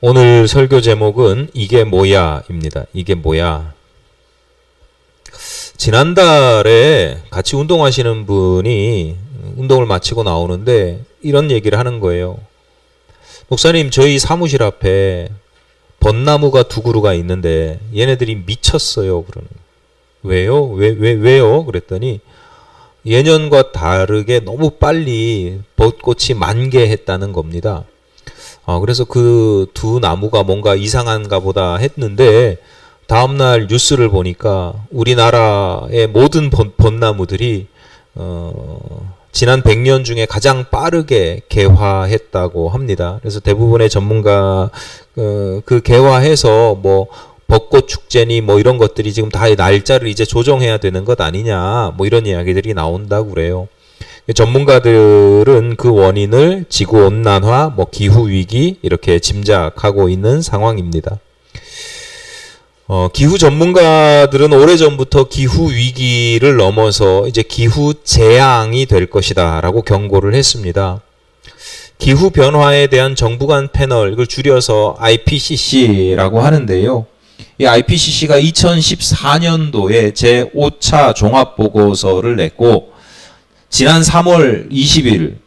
오늘 설교 제목은 이게 뭐야입니다. 이게 뭐야. 지난달에 같이 운동하시는 분이 운동을 마치고 나오는데 이런 얘기를 하는 거예요. 목사님, 저희 사무실 앞에 벚나무가 두 그루가 있는데 얘네들이 미쳤어요. 그러는 거예요. 왜요? 왜요? 그랬더니 예년과 다르게 너무 빨리 벚꽃이 만개했다는 겁니다. 그래서 그 두 나무가 뭔가 이상한가 보다 했는데 다음날 뉴스를 보니까 우리나라의 모든 벚나무들이 지난 100년 중에 가장 빠르게 개화했다고 합니다. 그래서 대부분의 전문가 그 개화해서 뭐 벚꽃 축제니 뭐 이런 것들이 지금 다 날짜를 이제 조정해야 되는 것 아니냐 뭐 이런 이야기들이 나온다고 그래요. 전문가들은 그 원인을 지구온난화, 뭐 기후위기 이렇게 짐작하고 있는 상황입니다. 기후 전문가들은 오래전부터 기후위기를 넘어서 이제 기후재앙이 될 것이다 라고 경고를 했습니다. 기후변화에 대한 정부 간 패널, 이걸 줄여서 IPCC라고 하는데요. 이 IPCC가 2014년도에 제5차 종합보고서를 냈고 지난 3월 20일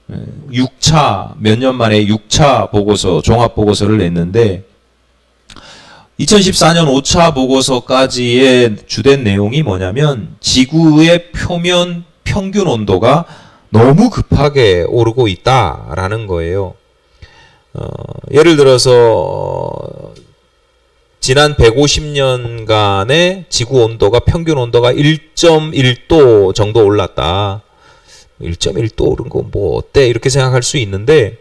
6차 몇 년 만에 6차 보고서 종합보고서를 냈는데 2014년 5차 보고서까지의 주된 내용이 뭐냐면 지구의 표면 평균 온도가 너무 급하게 오르고 있다라는 거예요. 예를 들어서 지난 150년간의 지구 온도가 평균 온도가 1.1도 정도 올랐다. 1.1도 오른 거 뭐 어때? 이렇게 생각할 수 있는데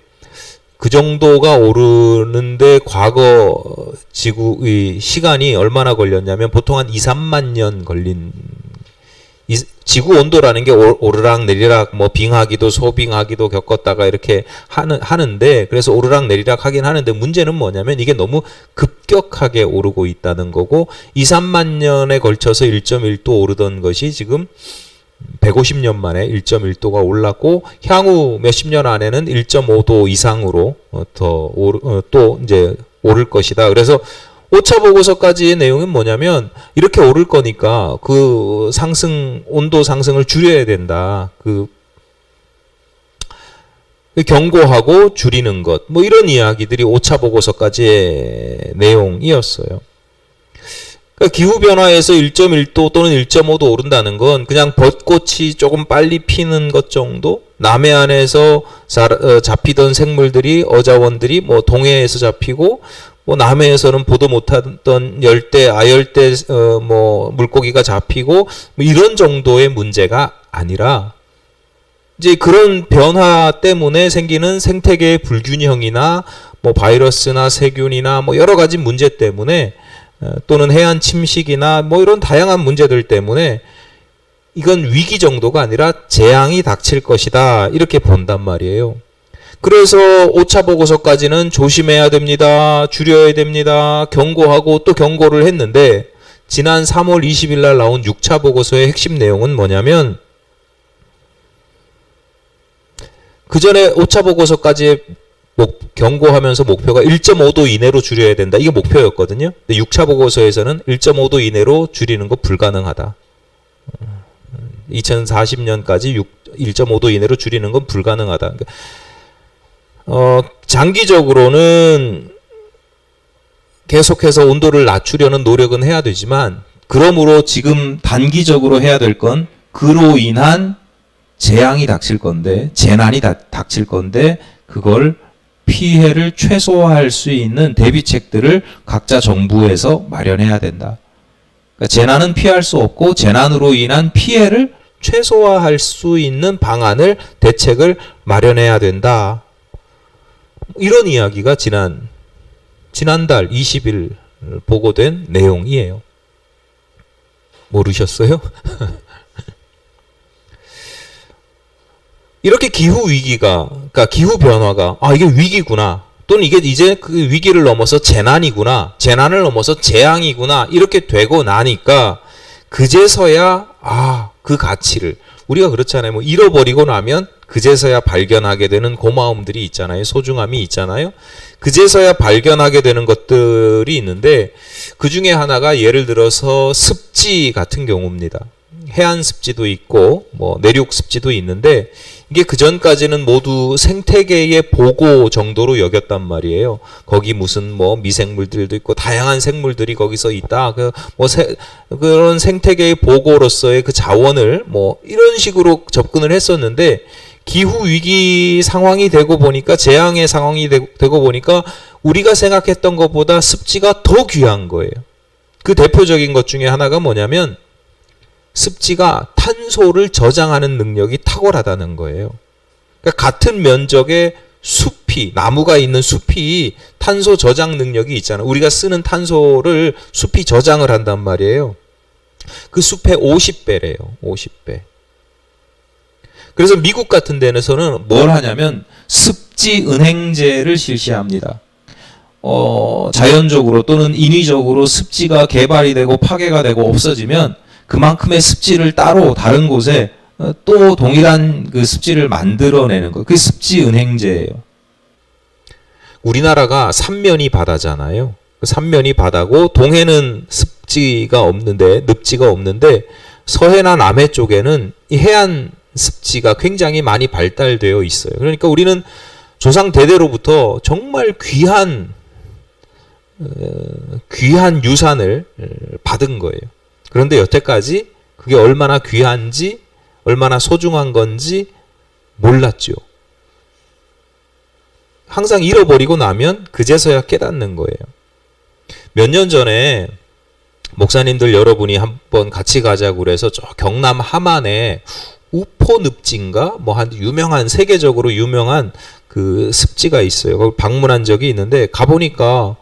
그 정도가 오르는데 과거 지구의 시간이 얼마나 걸렸냐면 보통 한 2, 3만 년 걸린 지구 온도라는 게 오르락 내리락 뭐 빙하기도 소빙하기도 겪었다가 이렇게 하는데 그래서 오르락 내리락 하긴 하는데 문제는 뭐냐면 이게 너무 급격하게 오르고 있다는 거고 2, 3만 년에 걸쳐서 1.1도 오르던 것이 지금 150년 만에 1.1도가 올랐고 향후 몇십 년 안에는 1.5도 이상으로 또 이제 오를 것이다. 그래서 5차 보고서까지의 내용은 뭐냐면 이렇게 오를 거니까 그 온도 상승을 줄여야 된다. 그 경고하고 줄이는 것. 뭐 이런 이야기들이 5차 보고서까지의 내용이었어요. 그러니까 기후변화에서 1.1도 또는 1.5도 오른다는 건 그냥 벚꽃이 조금 빨리 피는 것 정도? 남해안에서 잡히던 생물들이 어자원들이 뭐 동해에서 잡히고 뭐 남해에서는 보도 못하던 열대, 아열대 뭐 물고기가 잡히고 뭐 이런 정도의 문제가 아니라 이제 그런 변화 때문에 생기는 생태계의 불균형이나 뭐 바이러스나 세균이나 뭐 여러 가지 문제 때문에 또는 해안 침식이나 뭐 이런 다양한 문제들 때문에 이건 위기 정도가 아니라 재앙이 닥칠 것이다 이렇게 본단 말이에요. 그래서 5차 보고서까지는 조심해야 됩니다. 줄여야 됩니다. 경고하고 또 경고를 했는데 지난 3월 20일 날 나온 6차 보고서의 핵심 내용은 뭐냐면 그 전에 5차 보고서까지의 경고하면서 목표가 1.5도 이내로 줄여야 된다. 이게 목표였거든요. 근데 6차 보고서에서는 1.5도 이내로 줄이는 거 불가능하다. 2040년까지 1.5도 이내로 줄이는 건 불가능하다. 장기적으로는 계속해서 온도를 낮추려는 노력은 해야 되지만 그러므로 지금 단기적으로 해야 될 건 그로 인한 재앙이 닥칠 건데 재난이 닥칠 건데 그걸 피해를 최소화할 수 있는 대비책들을 각자 정부에서 마련해야 된다. 그러니까 재난은 피할 수 없고 재난으로 인한 피해를 최소화할 수 있는 방안을 대책을 마련해야 된다. 이런 이야기가 지난달 20일 보고된 내용이에요. 모르셨어요? 이렇게 기후 위기가, 그러니까 기후 변화가 이게 위기구나. 또는 이게 이제 그 위기를 넘어서 재난이구나. 재난을 넘어서 재앙이구나. 이렇게 되고 나니까 그제서야 그 가치를 우리가 그렇잖아요. 뭐 잃어버리고 나면 그제서야 발견하게 되는 고마움들이 있잖아요. 소중함이 있잖아요. 그제서야 발견하게 되는 것들이 있는데 그 중에 하나가 예를 들어서 습지 같은 경우입니다. 해안 습지도 있고 뭐 내륙 습지도 있는데 이게 그전까지는 모두 생태계의 보고 정도로 여겼단 말이에요. 거기 무슨 뭐 미생물들도 있고 다양한 생물들이 거기서 있다. 그런 생태계의 보고로서의 그 자원을 뭐 이런 식으로 접근을 했었는데 기후 위기 상황이 되고 보니까 재앙의 상황이 되고 보니까 우리가 생각했던 것보다 습지가 더 귀한 거예요. 그 대표적인 것 중에 하나가 뭐냐면 습지가 탄소를 저장하는 능력이 탁월하다는 거예요. 그러니까 같은 면적의 숲이, 나무가 있는 숲이 탄소 저장 능력이 있잖아요. 우리가 쓰는 탄소를 숲이 저장을 한단 말이에요. 그 숲의 50배래요. 50배. 그래서 미국 같은 데에서는 뭘 하냐면 습지 은행제를 실시합니다. 자연적으로 또는 인위적으로 습지가 개발이 되고 파괴가 되고 없어지면 그만큼의 습지를 따로 다른 곳에 또 동일한 그 습지를 만들어내는 거. 그게 습지 은행제예요. 우리나라가 삼면이 바다잖아요. 그 삼면이 바다고 동해는 습지가 없는데 늪지가 없는데 서해나 남해 쪽에는 이 해안 습지가 굉장히 많이 발달되어 있어요. 그러니까 우리는 조상 대대로부터 정말 귀한 유산을 받은 거예요. 그런데 여태까지 그게 얼마나 귀한지 얼마나 소중한 건지 몰랐죠. 항상 잃어버리고 나면 그제서야 깨닫는 거예요. 몇 년 전에 목사님들 여러분이 한번 같이 가자고 그래서 저 경남 함안에 우포늪지인가 뭐 한 유명한 세계적으로 유명한 그 습지가 있어요. 거기 방문한 적이 있는데 가보니까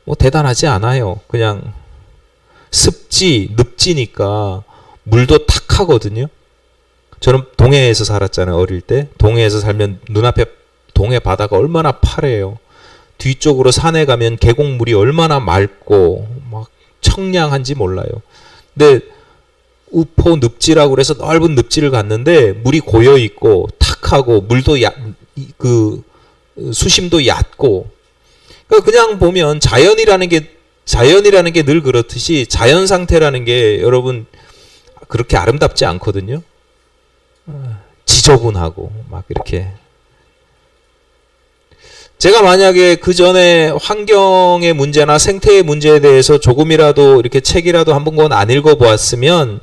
뭐 대단하지 않아요. 그냥 습지, 늪지니까 물도 탁하거든요. 저는 동해에서 살았잖아요. 어릴 때. 동해에서 살면 눈앞에 동해 바다가 얼마나 파래요. 뒤쪽으로 산에 가면 계곡물이 얼마나 맑고 막 청량한지 몰라요. 근데 우포 늪지라고 그래서 넓은 늪지를 갔는데 물이 고여 있고 탁하고 물도 수심도 얕고 그냥 보면 자연이라는 게 늘 그렇듯이 자연 상태라는 게 여러분 그렇게 아름답지 않거든요. 지저분하고 막 이렇게. 제가 만약에 그 전에 환경의 문제나 생태의 문제에 대해서 조금이라도 이렇게 책이라도 한 번 안 읽어보았으면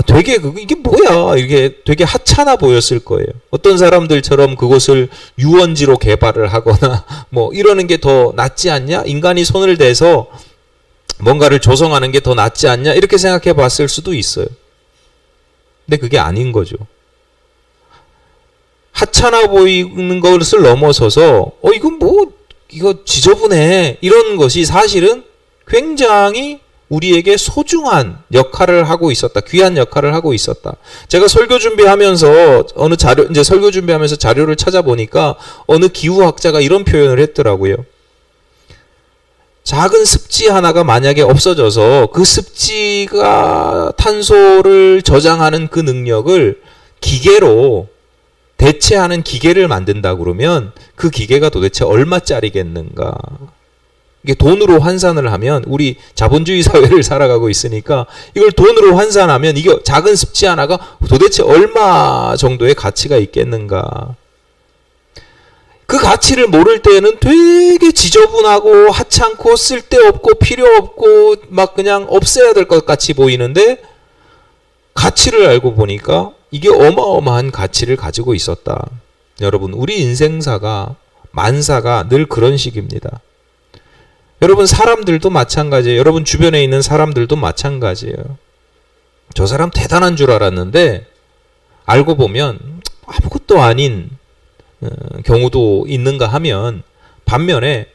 되게 이게 뭐야 이게 되게 하찮아 보였을 거예요. 어떤 사람들처럼 그것을 유원지로 개발을 하거나 뭐 이러는 게 더 낫지 않냐? 인간이 손을 대서 뭔가를 조성하는 게 더 낫지 않냐? 이렇게 생각해 봤을 수도 있어요. 근데 그게 아닌 거죠. 하찮아 보이는 것을 넘어서서 이거 지저분해 이런 것이 사실은 굉장히 우리에게 소중한 역할을 하고 있었다. 귀한 역할을 하고 있었다. 제가 설교 준비하면서 설교 준비하면서 자료를 찾아보니까 어느 기후학자가 이런 표현을 했더라고요. 작은 습지 하나가 만약에 없어져서 그 습지가 탄소를 저장하는 그 능력을 기계로 대체하는 기계를 만든다 그러면 그 기계가 도대체 얼마짜리겠는가. 이게 돈으로 환산을 하면 우리 자본주의 사회를 살아가고 있으니까 이걸 돈으로 환산하면 이게 작은 습지 하나가 도대체 얼마 정도의 가치가 있겠는가. 그 가치를 모를 때에는 되게 지저분하고 하찮고 쓸데없고 필요없고 막 그냥 없애야 될 것 같이 보이는데 가치를 알고 보니까 이게 어마어마한 가치를 가지고 있었다. 여러분, 우리 인생사가 만사가 늘 그런 식입니다. 여러분 사람들도 마찬가지예요. 여러분 주변에 있는 사람들도 마찬가지예요. 저 사람 대단한 줄 알았는데 알고 보면 아무것도 아닌 경우도 있는가 하면 반면에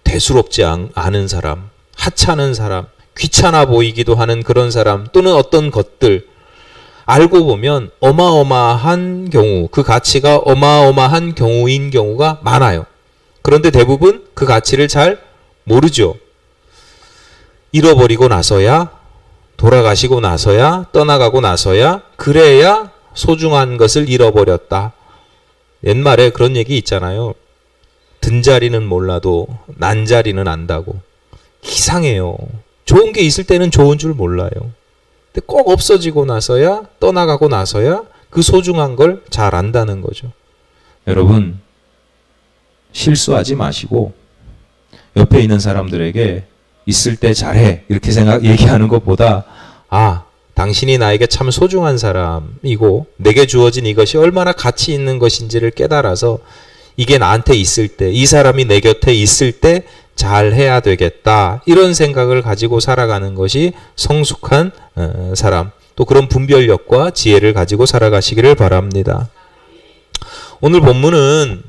대수롭지 않은 사람, 하찮은 사람, 귀찮아 보이기도 하는 그런 사람 또는 어떤 것들 알고 보면 어마어마한 경우, 그 가치가 어마어마한 경우인 경우가 많아요. 그런데 대부분 그 가치를 잘 모르죠. 잃어버리고 나서야 돌아가시고 나서야, 떠나가고 나서야, 그래야 소중한 것을 잃어버렸다. 옛말에 그런 얘기 있잖아요. 든 자리는 몰라도 난 자리는 안다고. 이상해요. 좋은 게 있을 때는 좋은 줄 몰라요. 근데 꼭 없어지고 나서야, 떠나가고 나서야 그 소중한 걸 잘 안다는 거죠. 여러분, 실수하지 마시고 옆에 있는 사람들에게 있을 때 잘해 이렇게 얘기하는 것보다, 아, 당신이 나에게 참 소중한 사람이고 내게 주어진 이것이 얼마나 가치 있는 것인지를 깨달아서 이게 나한테 있을 때, 이 사람이 내 곁에 있을 때 잘해야 되겠다, 이런 생각을 가지고 살아가는 것이 성숙한 사람, 또 그런 분별력과 지혜를 가지고 살아가시기를 바랍니다. 오늘 본문은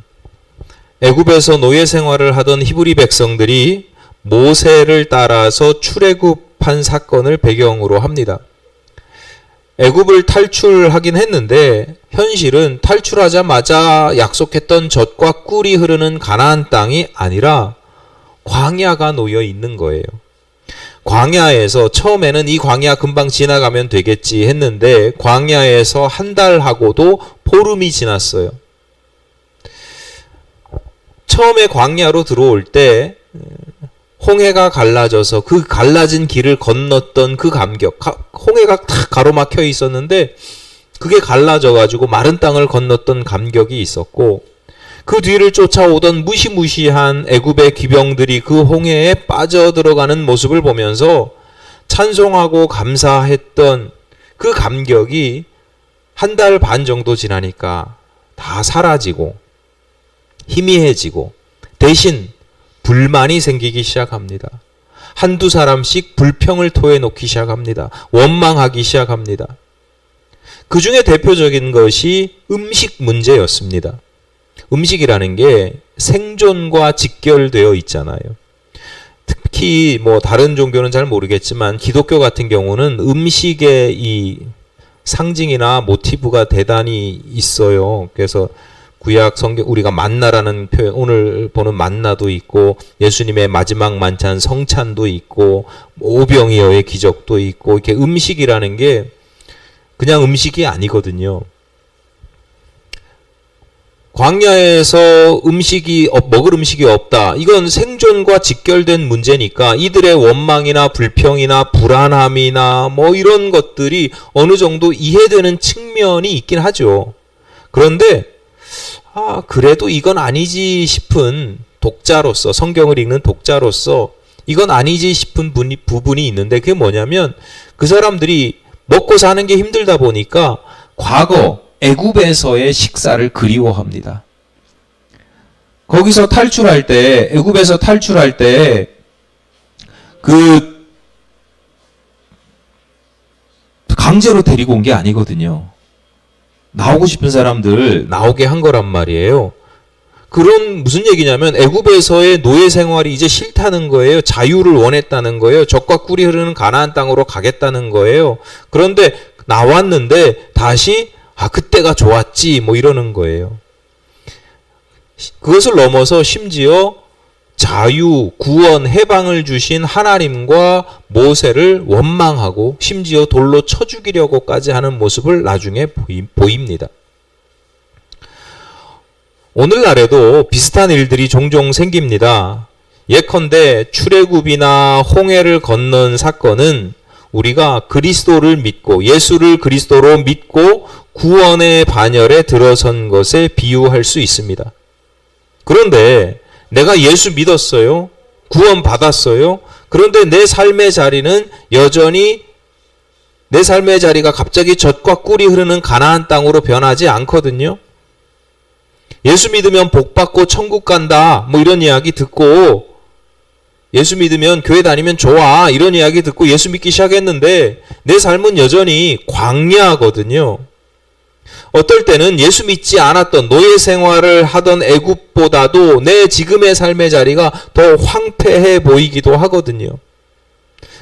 애굽에서 노예 생활을 하던 히브리 백성들이 모세를 따라서 출애굽한 사건을 배경으로 합니다. 애굽을 탈출하긴 했는데 현실은 탈출하자마자 약속했던 젖과 꿀이 흐르는 가나안 땅이 아니라 광야가 놓여 있는 거예요. 광야에서 처음에는 이 광야 금방 지나가면 되겠지 했는데 광야에서 한 달하고도 보름이 지났어요. 처음에 광야로 들어올 때 홍해가 갈라져서 그 갈라진 길을 건넜던 그 감격, 홍해가 탁 가로막혀 있었는데 그게 갈라져가지고 마른 땅을 건넜던 감격이 있었고, 그 뒤를 쫓아오던 무시무시한 애굽의 기병들이 그 홍해에 빠져들어가는 모습을 보면서 찬송하고 감사했던 그 감격이 한 달 반 정도 지나니까 다 사라지고 희미해지고 대신 불만이 생기기 시작합니다. 한두 사람씩 불평을 토해놓기 시작합니다. 원망하기 시작합니다. 그 중에 대표적인 것이 음식 문제였습니다. 음식이라는 게 생존과 직결되어 있잖아요. 특히 뭐 다른 종교는 잘 모르겠지만 기독교 같은 경우는 음식의 이 상징이나 모티브가 대단히 있어요. 그래서 구약 성경 우리가 만나라는 표현, 오늘 보는 만나도 있고 예수님의 마지막 만찬 성찬도 있고 오병이어의 기적도 있고, 이렇게 음식이라는 게 그냥 음식이 아니거든요. 광야에서 먹을 음식이 없다. 이건 생존과 직결된 문제니까 이들의 원망이나 불평이나 불안함이나 뭐 이런 것들이 어느 정도 이해되는 측면이 있긴 하죠. 그런데 그래도 이건 아니지 싶은 독자로서, 성경을 읽는 독자로서 이건 아니지 싶은 부분이 있는데, 그게 뭐냐면 그 사람들이 먹고 사는 게 힘들다 보니까 과거 애굽에서의 식사를 그리워합니다. 거기서 탈출할 때, 애굽에서 탈출할 때 그 강제로 데리고 온 게 아니거든요. 나오고 싶은 사람들 나오게 한 거란 말이에요. 그런 무슨 얘기냐면 애굽에서의 노예 생활이 이제 싫다는 거예요. 자유를 원했다는 거예요. 젖과 꿀이 흐르는 가나안 땅으로 가겠다는 거예요. 그런데 나왔는데 다시 그때가 좋았지 뭐 이러는 거예요. 그것을 넘어서 심지어 자유, 구원, 해방을 주신 하나님과 모세를 원망하고 심지어 돌로 쳐 죽이려고까지 하는 모습을 나중에 보입니다. 오늘날에도 비슷한 일들이 종종 생깁니다. 예컨대 출애굽이나 홍해를 건넌 사건은 우리가 그리스도를 믿고 예수를 그리스도로 믿고 구원의 반열에 들어선 것에 비유할 수 있습니다. 그런데 내가 예수 믿었어요. 구원 받았어요. 그런데 내 삶의 자리는 여전히 내 삶의 자리가 갑자기 젖과 꿀이 흐르는 가나안 땅으로 변하지 않거든요. 예수 믿으면 복 받고 천국 간다 뭐 이런 이야기 듣고, 예수 믿으면 교회 다니면 좋아 이런 이야기 듣고 예수 믿기 시작했는데 내 삶은 여전히 광야거든요. 어떨 때는 예수 믿지 않았던 노예 생활을 하던 애굽보다도 내 지금의 삶의 자리가 더 황폐해 보이기도 하거든요.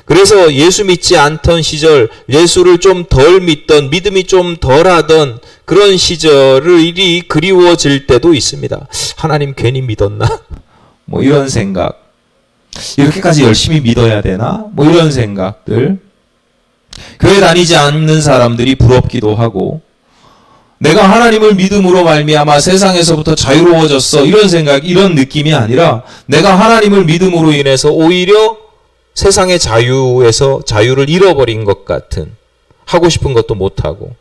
그래서 예수 믿지 않던 시절, 예수를 좀 덜 믿던, 믿음이 좀 덜하던 그런 시절이 그리워질 때도 있습니다. 하나님 괜히 믿었나? 뭐 이런 생각. 이렇게까지 열심히 믿어야 되나? 뭐 이런 생각들. 교회 다니지 않는 사람들이 부럽기도 하고, 내가 하나님을 믿음으로 말미암아 세상에서부터 자유로워졌어, 이런 생각, 이런 느낌이 아니라 내가 하나님을 믿음으로 인해서 오히려 세상의 자유에서 자유를 잃어버린 것 같은, 하고 싶은 것도 못하고,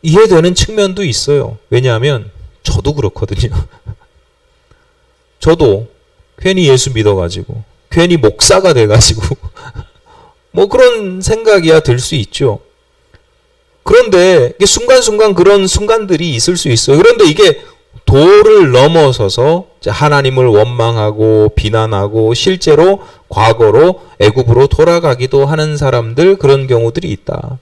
이해되는 측면도 있어요. 왜냐하면 저도 그렇거든요. 저도 괜히 예수 믿어가지고, 괜히 목사가 돼가지고 뭐 그런 생각이야 들 수 있죠. 그런데 이게 순간순간 그런 순간들이 있을 수 있어요. 그런데 이게 도를 넘어서서 하나님을 원망하고 비난하고 실제로 과거로 애굽으로 돌아가기도 하는 사람들, 그런 경우들이 있다.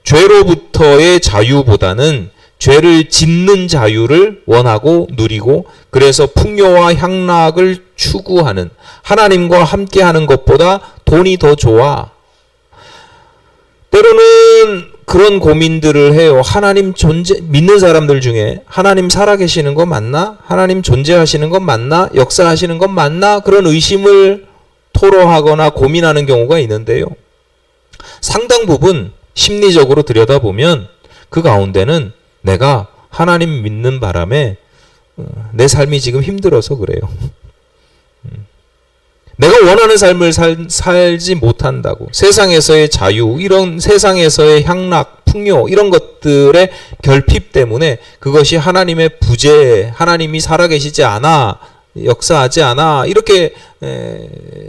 죄로부터의 자유보다는 죄를 짓는 자유를 원하고 누리고, 그래서 풍요와 향락을 추구하는, 하나님과 함께하는 것보다 돈이 더 좋아. 때로는 그런 고민들을 해요. 하나님 존재, 믿는 사람들 중에 하나님 살아계시는 거 맞나? 하나님 존재하시는 건 맞나? 역사하시는 건 맞나? 그런 의심을 토로하거나 고민하는 경우가 있는데요. 상당 부분 심리적으로 들여다보면 그 가운데는 내가 하나님 믿는 바람에 내 삶이 지금 힘들어서 그래요. 내가 원하는 삶을 살지 못한다고. 세상에서의 자유, 이런 세상에서의 향락, 풍요, 이런 것들의 결핍 때문에 그것이 하나님의 부재, 하나님이 살아계시지 않아, 역사하지 않아, 이렇게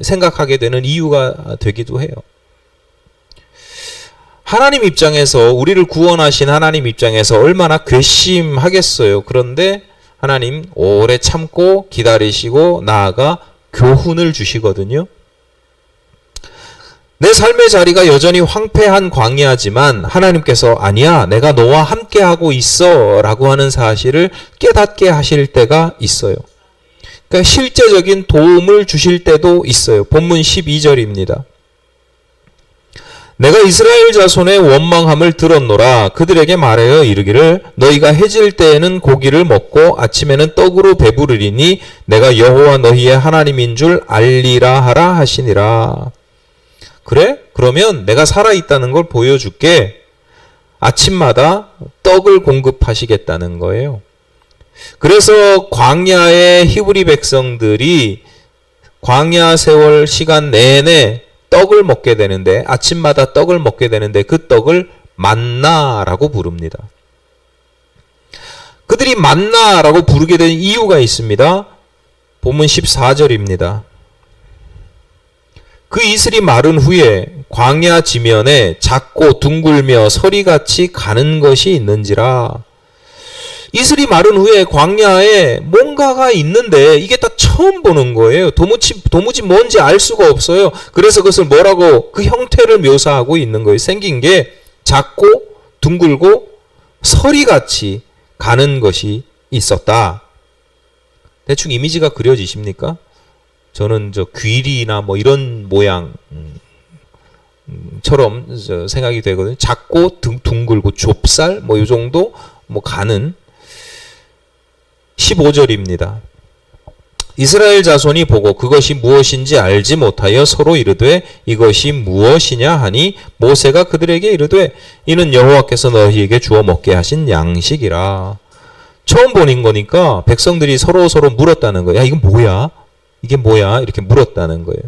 생각하게 되는 이유가 되기도 해요. 하나님 입장에서, 우리를 구원하신 하나님 입장에서 얼마나 괘씸하겠어요. 그런데 하나님 오래 참고 기다리시고 나아가 교훈을 주시거든요. 내 삶의 자리가 여전히 황폐한 광야지만 하나님께서 아니야, 내가 너와 함께하고 있어 라고 하는 사실을 깨닫게 하실 때가 있어요. 그러니까 실제적인 도움을 주실 때도 있어요. 본문 12절입니다. 내가 이스라엘 자손의 원망함을 들었노라. 그들에게 말하여 이르기를 너희가 해질 때에는 고기를 먹고 아침에는 떡으로 배부르리니 내가 여호와 너희의 하나님인 줄 알리라 하라 하시니라. 그래? 그러면 내가 살아있다는 걸 보여줄게. 아침마다 떡을 공급하시겠다는 거예요. 그래서 광야의 히브리 백성들이 광야 세월 시간 내내 떡을 먹게 되는데, 아침마다 떡을 먹게 되는데 그 떡을 만나라고 부릅니다. 그들이 만나라고 부르게 된 이유가 있습니다. 본문 14절입니다. 그 이슬이 마른 후에 광야 지면에 작고 둥글며 서리같이 가는 것이 있는지라. 이슬이 마른 후에 광야에 뭔가가 있는데 이게 다 처음 보는 거예요. 도무지 뭔지 알 수가 없어요. 그래서 그것을 뭐라고, 그 형태를 묘사하고 있는 거예요. 생긴 게 작고 둥글고 서리같이 가는 것이 있었다. 대충 이미지가 그려지십니까? 저는 저 귀리나 뭐 이런 모양처럼 생각이 되거든요. 작고 둥글고 좁쌀 뭐 이 정도 뭐 가는. 15절입니다. 이스라엘 자손이 보고 그것이 무엇인지 알지 못하여 서로 이르되 이것이 무엇이냐 하니 모세가 그들에게 이르되 이는 여호와께서 너희에게 주어 먹게 하신 양식이라. 처음 보는 거니까 백성들이 서로 물었다는 거예요. 야, 이건 뭐야? 이게 뭐야? 이렇게 물었다는 거예요.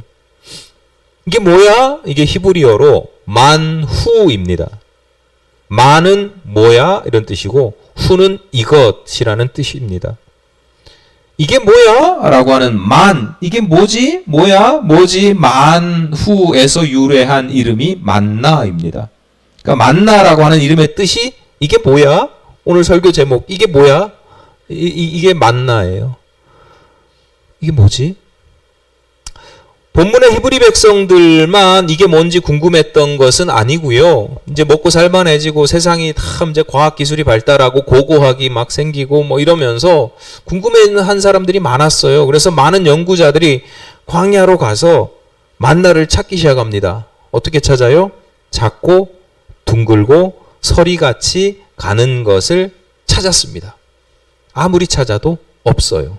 이게 뭐야? 이게 히브리어로 만후입니다. 만은 뭐야? 이런 뜻이고 후는 이것이라는 뜻입니다. 이게 뭐야? 라고 하는 만, 이게 뭐지? 뭐야? 뭐지? 만후에서 유래한 이름이 만나입니다. 그러니까 만나라고 하는 이름의 뜻이 이게 뭐야? 오늘 설교 제목 이게 뭐야? 이게 만나예요. 이게 뭐지? 본문의 히브리 백성들만 이게 뭔지 궁금했던 것은 아니고요. 이제 먹고 살만해지고 세상이 다 이제 과학기술이 발달하고 고고학이 막 생기고 뭐 이러면서 궁금해한 사람들이 많았어요. 그래서 많은 연구자들이 광야로 가서 만나를 찾기 시작합니다. 어떻게 찾아요? 작고 둥글고 서리같이 가는 것을 찾았습니다. 아무리 찾아도 없어요.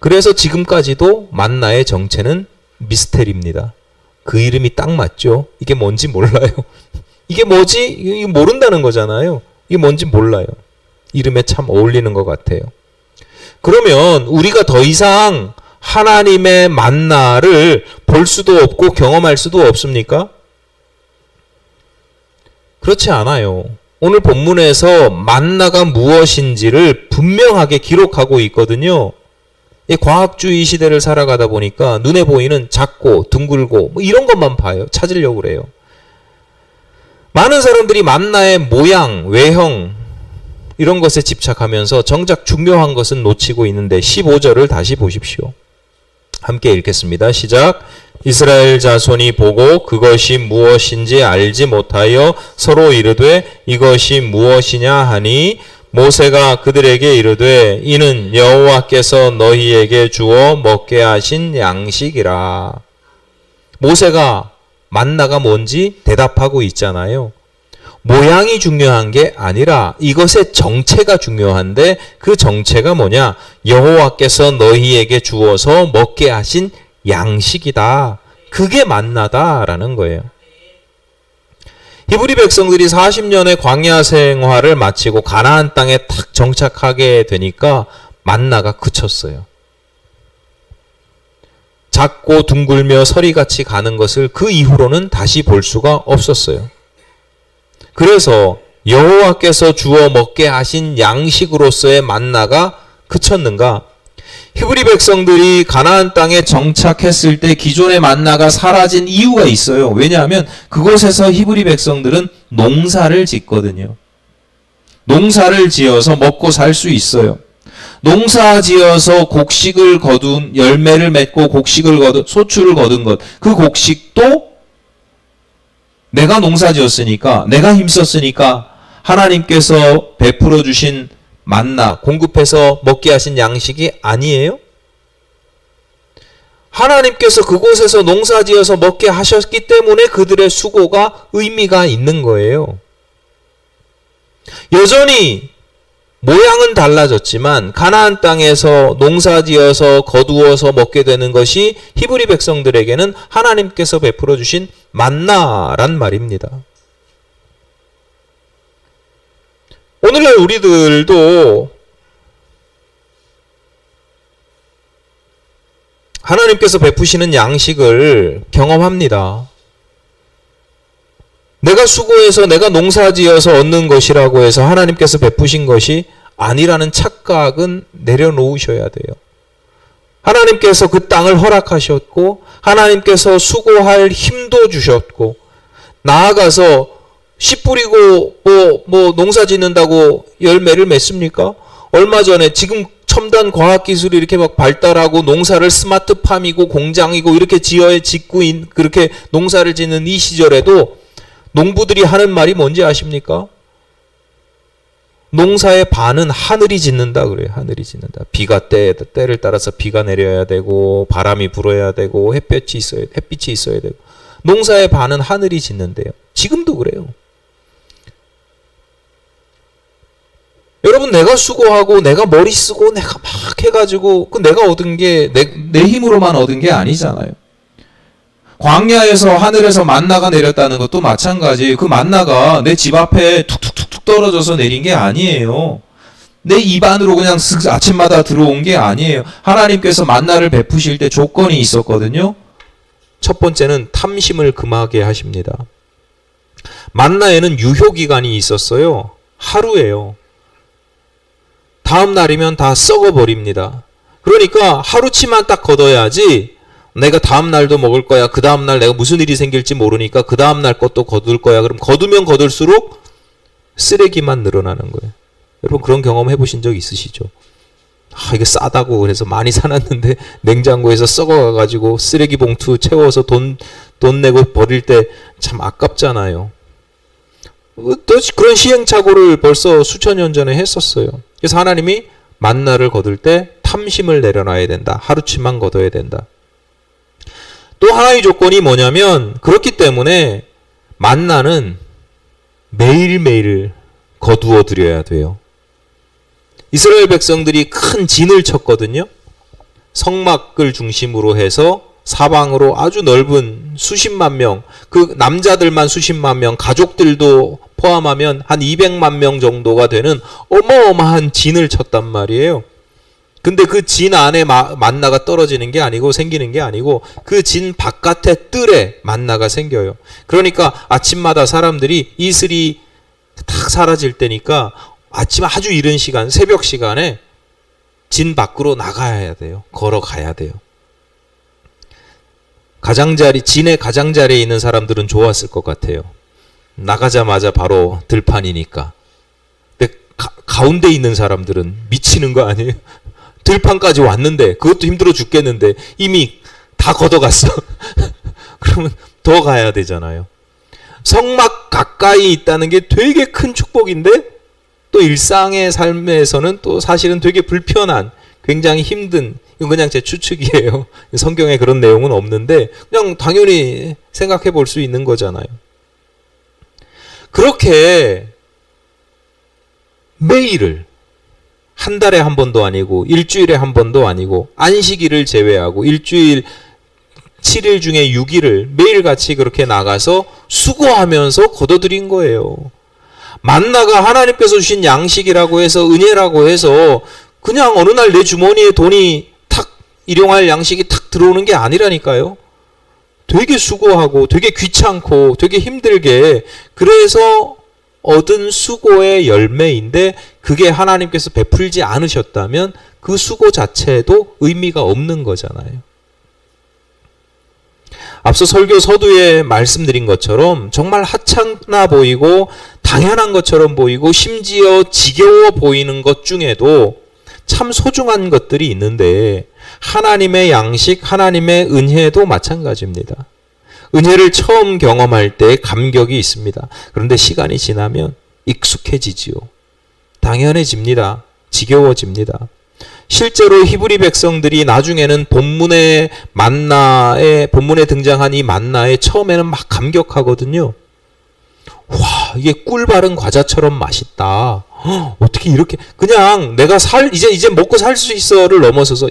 그래서 지금까지도 만나의 정체는 미스테리입니다. 그 이름이 딱 맞죠? 이게 뭔지 몰라요. 이게 뭐지? 이게 모른다는 거잖아요. 이게 뭔지 몰라요. 이름에 참 어울리는 것 같아요. 그러면 우리가 더 이상 하나님의 만나를 볼 수도 없고 경험할 수도 없습니까? 그렇지 않아요. 오늘 본문에서 만나가 무엇인지를 분명하게 기록하고 있거든요. 이 과학주의 시대를 살아가다 보니까 눈에 보이는 작고 둥글고 뭐 이런 것만 봐요. 찾으려고 그래요. 많은 사람들이 만나의 모양, 외형 이런 것에 집착하면서 정작 중요한 것은 놓치고 있는데 15절을 다시 보십시오. 함께 읽겠습니다. 시작. 이스라엘 자손이 보고 그것이 무엇인지 알지 못하여 서로 이르되 이것이 무엇이냐 하니 모세가 그들에게 이르되 이는 여호와께서 너희에게 주어 먹게 하신 양식이라. 모세가 만나가 뭔지 대답하고 있잖아요. 모양이 중요한 게 아니라 이것의 정체가 중요한데 그 정체가 뭐냐? 여호와께서 너희에게 주어서 먹게 하신 양식이다. 그게 만나다라는 거예요. 히브리 백성들이 40년의 광야 생활을 마치고 가나안 땅에 탁 정착하게 되니까 만나가 그쳤어요. 작고 둥글며 서리같이 가는 것을 그 이후로는 다시 볼 수가 없었어요. 그래서 여호와께서 주어 먹게 하신 양식으로서의 만나가 그쳤는가? 히브리 백성들이 가나안 땅에 정착했을 때 기존의 만나가 사라진 이유가 있어요. 왜냐하면 그곳에서 히브리 백성들은 농사를 짓거든요. 농사를 지어서 먹고 살 수 있어요. 농사 지어서 곡식을 거둔, 열매를 맺고 곡식을 거둔, 소출을 거둔 것, 그 곡식도 내가 농사 지었으니까, 내가 힘썼으니까 하나님께서 베풀어 주신 만나, 공급해서 먹게 하신 양식이 아니에요? 하나님께서 그곳에서 농사 지어서 먹게 하셨기 때문에 그들의 수고가 의미가 있는 거예요. 여전히 모양은 달라졌지만 가나안 땅에서 농사 지어서 거두어서 먹게 되는 것이 히브리 백성들에게는 하나님께서 베풀어 주신 만나란 말입니다. 오늘날 우리들도 하나님께서 베푸시는 양식을 경험합니다. 내가 수고해서 내가 농사지어서 얻는 것이라고 해서 하나님께서 베푸신 것이 아니라는 착각은 내려놓으셔야 돼요. 하나님께서 그 땅을 허락하셨고 하나님께서 수고할 힘도 주셨고 나아가서 씨 뿌리고 뭐 농사 짓는다고 열매를 맺습니까? 얼마 전에 지금 첨단 과학기술이 이렇게 막 발달하고 농사를 스마트팜이고 공장이고 이렇게 짓고 그렇게 농사를 짓는 이 시절에도 농부들이 하는 말이 뭔지 아십니까? 농사의 반은 하늘이 짓는다 그래요. 하늘이 짓는다. 비가 때를 따라서 비가 내려야 되고 바람이 불어야 되고 햇빛이 있어야 되고 농사의 반은 하늘이 짓는데요. 지금도 그래요. 여러분 내가 수고하고 내가 머리 쓰고 내가 막 해가지고 그 내가 얻은 게 내 힘으로만 얻은 게 아니잖아요. 광야에서 하늘에서 만나가 내렸다는 것도 마찬가지예요. 그 만나가 내 집 앞에 툭툭툭툭 떨어져서 내린 게 아니에요. 내 입 안으로 그냥 아침마다 들어온 게 아니에요. 하나님께서 만나를 베푸실 때 조건이 있었거든요. 첫 번째는 탐심을 금하게 하십니다. 만나에는 유효기간이 있었어요. 하루예요. 다음 날이면 다 썩어버립니다. 그러니까 하루치만 딱 걷어야지 내가 다음 날도 먹을 거야. 그 다음 날 내가 무슨 일이 생길지 모르니까 그 다음 날 것도 거둘 거야. 그럼 거두면 거둘수록 쓰레기만 늘어나는 거예요. 여러분 그런 경험 해보신 적 있으시죠? 이게 싸다고 그래서 많이 사놨는데 냉장고에서 썩어가가지고 쓰레기 봉투 채워서 돈 내고 버릴 때 참 아깝잖아요. 그런 시행착오를 벌써 수천 년 전에 했었어요. 그래서 하나님이 만나를 거둘 때 탐심을 내려놔야 된다. 하루치만 거둬야 된다. 또 하나의 조건이 뭐냐면 그렇기 때문에 만나는 매일매일 거두어 드려야 돼요. 이스라엘 백성들이 큰 진을 쳤거든요. 성막을 중심으로 해서 사방으로 아주 넓은 수십만 명, 그 남자들만 수십만 명, 가족들도 포함하면 한 200만 명 정도가 되는 어마어마한 진을 쳤단 말이에요. 근데 그 진 안에 만나가 떨어지는 게 아니고 생기는 게 아니고 그 진 바깥에 뜰에 만나가 생겨요. 그러니까 아침마다 사람들이 이슬이 탁 사라질 때니까 아침 아주 이른 시간, 새벽 시간에 진 밖으로 나가야 돼요. 걸어가야 돼요. 가장자리, 진의 가장자리에 있는 사람들은 좋았을 것 같아요. 나가자마자 바로 들판이니까. 근데 가운데 있는 사람들은 미치는 거 아니에요? 들판까지 왔는데 그것도 힘들어 죽겠는데 이미 다 걷어갔어. 그러면 더 가야 되잖아요. 성막 가까이 있다는 게 되게 큰 축복인데 또 일상의 삶에서는 또 사실은 되게 불편한, 굉장히 힘든, 이건 그냥 제 추측이에요. 성경에 그런 내용은 없는데 그냥 당연히 생각해 볼 수 있는 거잖아요. 그렇게 매일을 한 달에 한 번도 아니고 일주일에 한 번도 아니고 안식일을 제외하고 일주일 7일 중에 6일을 매일같이 그렇게 나가서 수고하면서 거둬들인 거예요. 만나가 하나님께서 주신 양식이라고 해서, 은혜라고 해서 그냥 어느 날 내 주머니에 돈이 탁, 일용할 양식이 탁 들어오는 게 아니라니까요. 되게 수고하고 되게 귀찮고 되게 힘들게, 그래서 얻은 수고의 열매인데 그게 하나님께서 베풀지 않으셨다면 그 수고 자체도 의미가 없는 거잖아요. 앞서 설교 서두에 말씀드린 것처럼 정말 하찮아 보이고 당연한 것처럼 보이고 심지어 지겨워 보이는 것 중에도 참 소중한 것들이 있는데, 하나님의 양식, 하나님의 은혜도 마찬가지입니다. 은혜를 처음 경험할 때 감격이 있습니다. 그런데 시간이 지나면 익숙해지지요. 당연해집니다. 지겨워집니다. 실제로 히브리 백성들이 나중에는 본문에 등장한 이 만나에 처음에는 막 감격하거든요. 와, 이게 꿀 바른 과자처럼 맛있다. 어떻게 이렇게, 그냥 내가 이제 먹고 살 수 있어를 넘어서서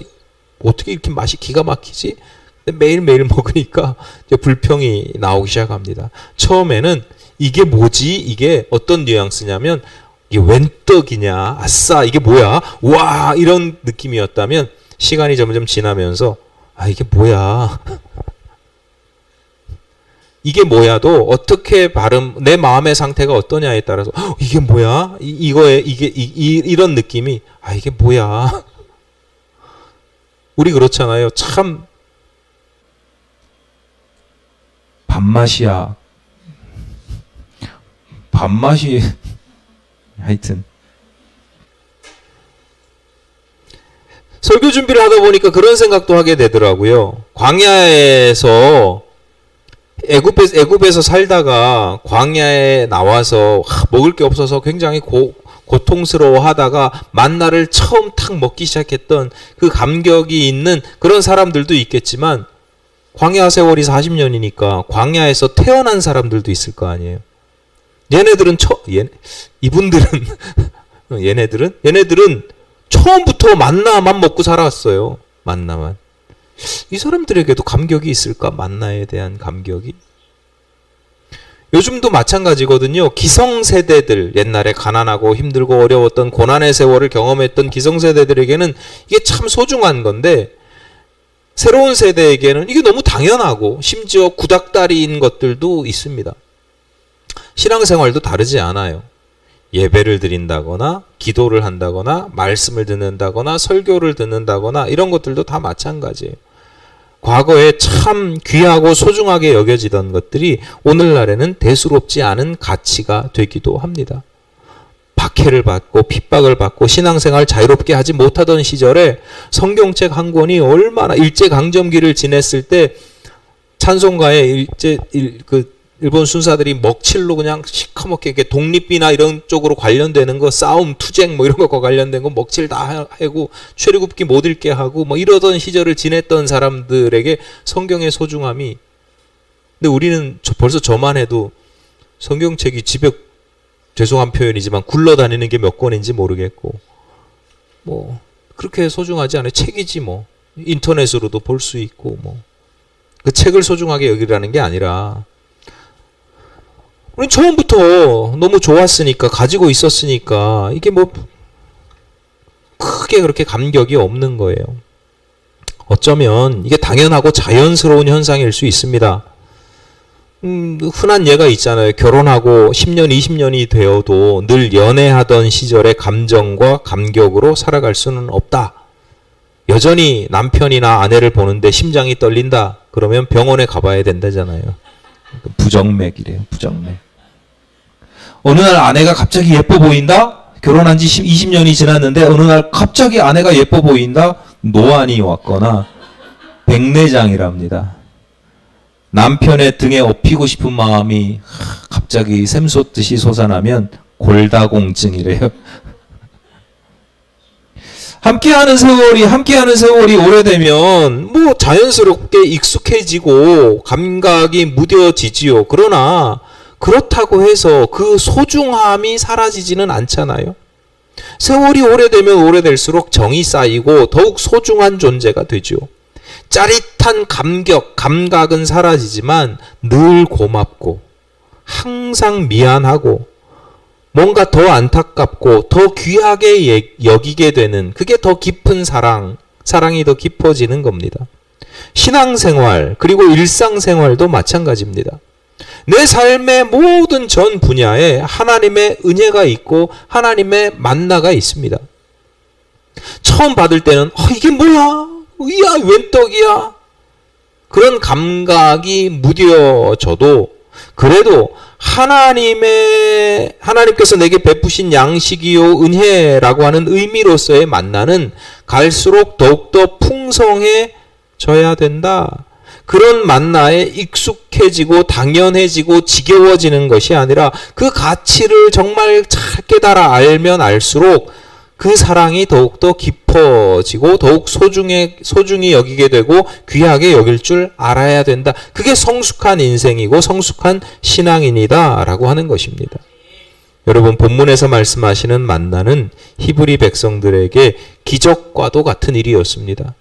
어떻게 이렇게 맛이 기가 막히지? 매일매일 먹으니까 이제 불평이 나오기 시작합니다. 처음에는 이게 뭐지? 이게 어떤 뉘앙스냐면, 이게 웬 떡이냐? 아싸, 이게 뭐야? 와, 이런 느낌이었다면 시간이 점점 지나면서 이게 뭐야? 이게 뭐야도 어떻게 내 마음의 상태가 어떠냐에 따라서 이게 뭐야? 이런 느낌이 이게 뭐야? 우리 그렇잖아요. 참 밥맛이야. 밥맛이 하여튼 설교 준비를 하다 보니까 그런 생각도 하게 되더라고요. 광야에서 애굽에서 살다가 광야에 나와서 먹을 게 없어서 굉장히 고통스러워하다가 만나를 처음 탁 먹기 시작했던 그 감격이 있는 그런 사람들도 있겠지만, 광야 세월이 40년이니까 광야에서 태어난 사람들도 있을 거 아니에요. 얘네들은 처음부터 만나만 먹고 살아왔어요. 만나만. 이 사람들에게도 감격이 있을까? 만나에 대한 감격이. 요즘도 마찬가지거든요. 기성세대들, 옛날에 가난하고 힘들고 어려웠던 고난의 세월을 경험했던 기성세대들에게는 이게 참 소중한 건데, 새로운 세대에게는 이게 너무 당연하고 심지어 구닥다리인 것들도 있습니다. 신앙생활도 다르지 않아요. 예배를 드린다거나 기도를 한다거나 말씀을 듣는다거나 설교를 듣는다거나 이런 것들도 다 마찬가지예요. 과거에 참 귀하고 소중하게 여겨지던 것들이 오늘날에는 대수롭지 않은 가치가 되기도 합니다. 박해를 받고 핍박을 받고 신앙생활 자유롭게 하지 못하던 시절에 성경책 한 권이 얼마나, 일제강점기를 지냈을 때 찬송가에 일본 순사들이 먹칠로 그냥 시커멓게 이렇게 독립이나 이런 쪽으로 관련되는 거, 싸움, 투쟁 이런 거과 관련된 거 먹칠 다 하고 최리굽기 못 읽게 하고 이러던 시절을 지냈던 사람들에게 성경의 소중함이, 근데 우리는 벌써 저만 해도 성경책이 집에, 죄송한 표현이지만 굴러다니는 게 몇 권인지 모르겠고 그렇게 소중하지 않아요. 책이지 인터넷으로도 볼 수 있고 그 책을 소중하게 여기라는 게 아니라 우리 처음부터 너무 좋았으니까 가지고 있었으니까 이게 뭐 크게 그렇게 감격이 없는 거예요. 어쩌면 이게 당연하고 자연스러운 현상일 수 있습니다. 흔한 예가 있잖아요. 결혼하고 10년, 20년이 되어도 늘 연애하던 시절의 감정과 감격으로 살아갈 수는 없다. 여전히 남편이나 아내를 보는데 심장이 떨린다. 그러면 병원에 가봐야 된다잖아요. 부정맥이래요. 부정맥. 어느 날 아내가 갑자기 예뻐 보인다? 결혼한 지 20년이 지났는데 어느 날 갑자기 아내가 예뻐 보인다? 노안이 왔거나 백내장이랍니다. 남편의 등에 업히고 싶은 마음이 갑자기 샘솟듯이 솟아나면 골다공증이래요. 함께하는 세월이 오래되면 뭐 자연스럽게 익숙해지고 감각이 무뎌지지요. 그러나 그렇다고 해서 그 소중함이 사라지지는 않잖아요. 세월이 오래되면 오래될수록 정이 쌓이고 더욱 소중한 존재가 되죠. 짜릿한 감각은 사라지지만 늘 고맙고 항상 미안하고 뭔가 더 안타깝고 더 귀하게 여기게 되는 그게 더 깊은 사랑이 더 깊어지는 겁니다. 신앙생활 그리고 일상생활도 마찬가지입니다. 내 삶의 모든 전 분야에 하나님의 은혜가 있고 하나님의 만나가 있습니다. 처음 받을 때는 이게 뭐야? 이야 웬 떡이야? 그런 감각이 무뎌져도 그래도 하나님께서 내게 베푸신 양식이요 은혜라고 하는 의미로서의 만나는 갈수록 더욱더 풍성해져야 된다. 그런 만나에 익숙해지고 당연해지고 지겨워지는 것이 아니라 그 가치를 정말 잘 깨달아 알면 알수록 그 사랑이 더욱더 깊어지고 더욱 소중히 여기게 되고 귀하게 여길 줄 알아야 된다. 그게 성숙한 인생이고 성숙한 신앙인이다 라고 하는 것입니다. 여러분 본문에서 말씀하시는 만나는 히브리 백성들에게 기적과도 같은 일이었습니다.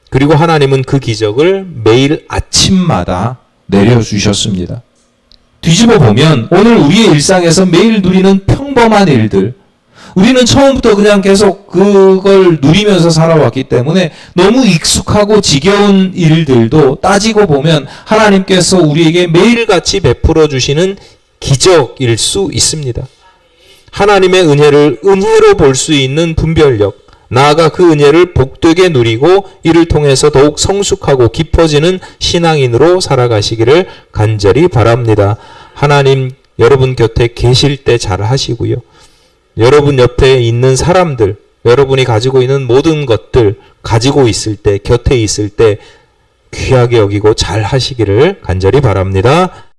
그리고 하나님은 그 기적을 매일 아침마다 내려주셨습니다. 뒤집어 보면 오늘 우리의 일상에서 매일 누리는 평범한 일들, 우리는 처음부터 그냥 계속 그걸 누리면서 살아왔기 때문에 너무 익숙하고 지겨운 일들도 따지고 보면 하나님께서 우리에게 매일같이 베풀어 주시는 기적일 수 있습니다. 하나님의 은혜를 은혜로 볼 수 있는 분별력, 나아가 그 은혜를 복되게 누리고 이를 통해서 더욱 성숙하고 깊어지는 신앙인으로 살아가시기를 간절히 바랍니다. 하나님 여러분 곁에 계실 때 잘 하시고요. 여러분 옆에 있는 사람들, 여러분이 가지고 있는 모든 것들 가지고 있을 때, 곁에 있을 때 귀하게 여기고 잘 하시기를 간절히 바랍니다.